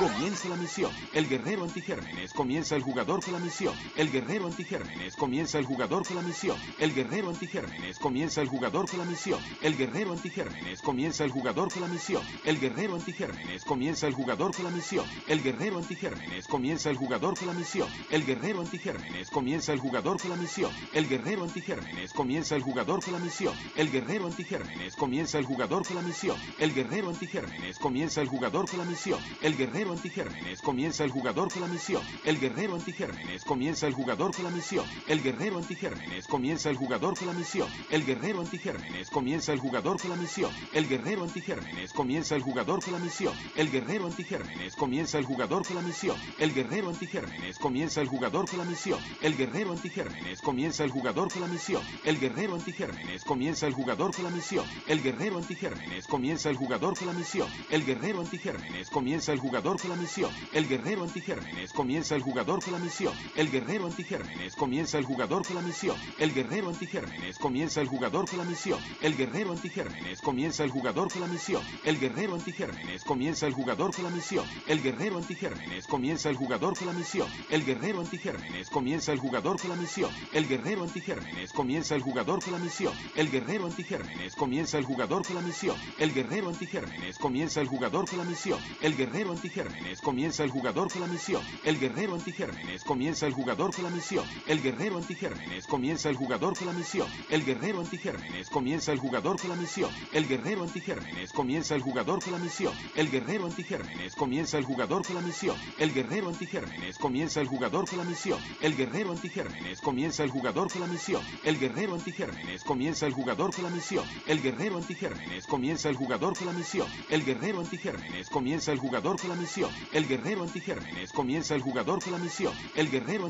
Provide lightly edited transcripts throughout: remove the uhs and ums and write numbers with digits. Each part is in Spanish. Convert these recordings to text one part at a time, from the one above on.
comienza la misión. El guerrero antigérmenes comienza el jugador con la misión. El guerrero antigérmenes comienza el jugador con la misión. El guerrero antigérmenes comienza el jugador con la misión. El guerrero antigérmenes comienza el jugador con la misión. El guerrero antigérmenes comienza el jugador con la misión. El guerrero antigérmenes comienza el jugador con la misión. El guerrero antigérmenes comienza el jugador con la misión. El guerrero antigérmenes comienza el jugador con la misión. El guerrero antigérmenes comienza el jugador con la misión. El guerrero antigérmenes comienza el jugador con la misión. El guerrero antigérmenes comienza el jugador con la misión. El guerrero antigérmenes comienza el jugador con la misión. El guerrero antigérmenes comienza el jugador con la misión. El guerrero antigérmenes comienza el jugador con la misión. El guerrero antigérmenes comienza el jugador con la misión. El guerrero antigérmenes comienza el jugador con la misión. El guerrero antigérmenes comienza el jugador con la misión. El guerrero antigérmenes comienza el jugador con la misión. El guerrero antigérmenes comienza el jugador con la misión. El guerrero antigérmenes comienza el jugador con la misión. El guerrero antigérmenes comienza el jugador con la misión. El guerrero antigérmenes comienza el jugador con la misión. El guerrero antigérmenes comienza el jugador con la misión. El guerrero antigérmenes comienza el jugador con la misión. El guerrero antigérmenes comienza el jugador con la misión. El guerrero antigérmenes comienza el jugador con la misión. El guerrero antigérmenes comienza el jugador con la misión. El guerrero antigérmenes comienza el jugador con la misión. El guerrero antigérmenes comienza el jugador con la misión. El guerrero antigérmenes comienza el jugador con la misión. El guerrero antigérmenes comienza el jugador con la misión. El guerrero antigérmenes comienza el jugador con la misión. El guerrero antigérmenes comienza el jugador con la misión. El guerrero antigérmenes comienza el jugador con la misión. El guerrero antigérmenes comienza el jugador con la misión. El guerrero antigérmenes comienza el jugador con la misión. El guerrero antigérmenes comienza el jugador con la misión. El guerrero antigérmenes comienza el jugador con la misión. El guerrero antigérmenes comienza el jugador con la misión. El guerrero antigérmenes comienza el jugador con la misión. El guerrero antigérmenes comienza el jugador con la misión. El guerrero antigérmenes comienza el jugador con la misión. El guerrero antigérmenes comienza el jugador con la misión. El guerrero antigérmenes comienza el jugador con la misión. El guerrero antigérmenes comienza el jugador con la misión. El guerrero antigérmenes comienza el jugador con la misión. El guerrero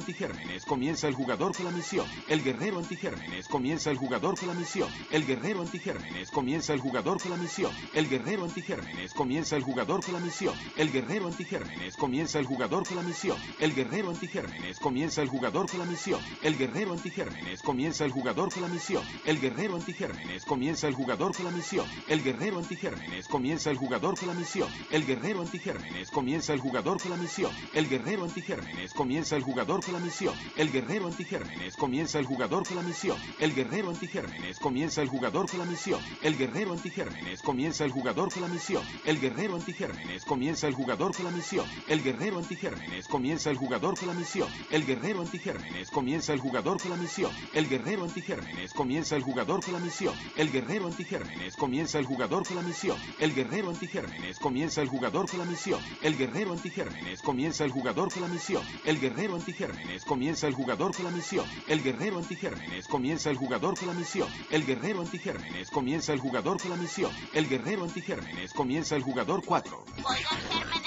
antigérmenes comienza el jugador con la misión. El guerrero antigérmenes comienza el jugador con la misión. El guerrero antigérmenes comienza el jugador con la misión. El guerrero antigérmenes comienza el jugador con la misión. El guerrero antigérmenes comienza el jugador con la misión. El guerrero antigérmenes comienza el jugador con la misión. El guerrero antigérmenes comienza el jugador con la misión. El guerrero antigérmenes comienza el jugador con la misión. El guerrero antigérmenes comienza el jugador con la misión. El guerrero antigérmenes comienza el jugador con la misión. El guerrero antigérmenes comienza el jugador con la misión. El guerrero antigérmenes comienza el jugador con la misión. El guerrero antigérmenes comienza el jugador con la misión. El guerrero antigérmenes comienza el jugador con la misión. El guerrero antigérmenes comienza el jugador con la misión. El guerrero antigérmenes comienza el jugador con la misión. El guerrero antigérmenes comienza el jugador con la misión. El guerrero antigérmenes comienza el jugador con la misión. El guerrero antigérmenes comienza el jugador con la misión. El guerrero antigérmenes comienza el jugador con la misión. El guerrero antigérmenes comienza el jugador con la misión. El guerrero antigérmenes comienza el jugador 4. Oigan, Gérmenes.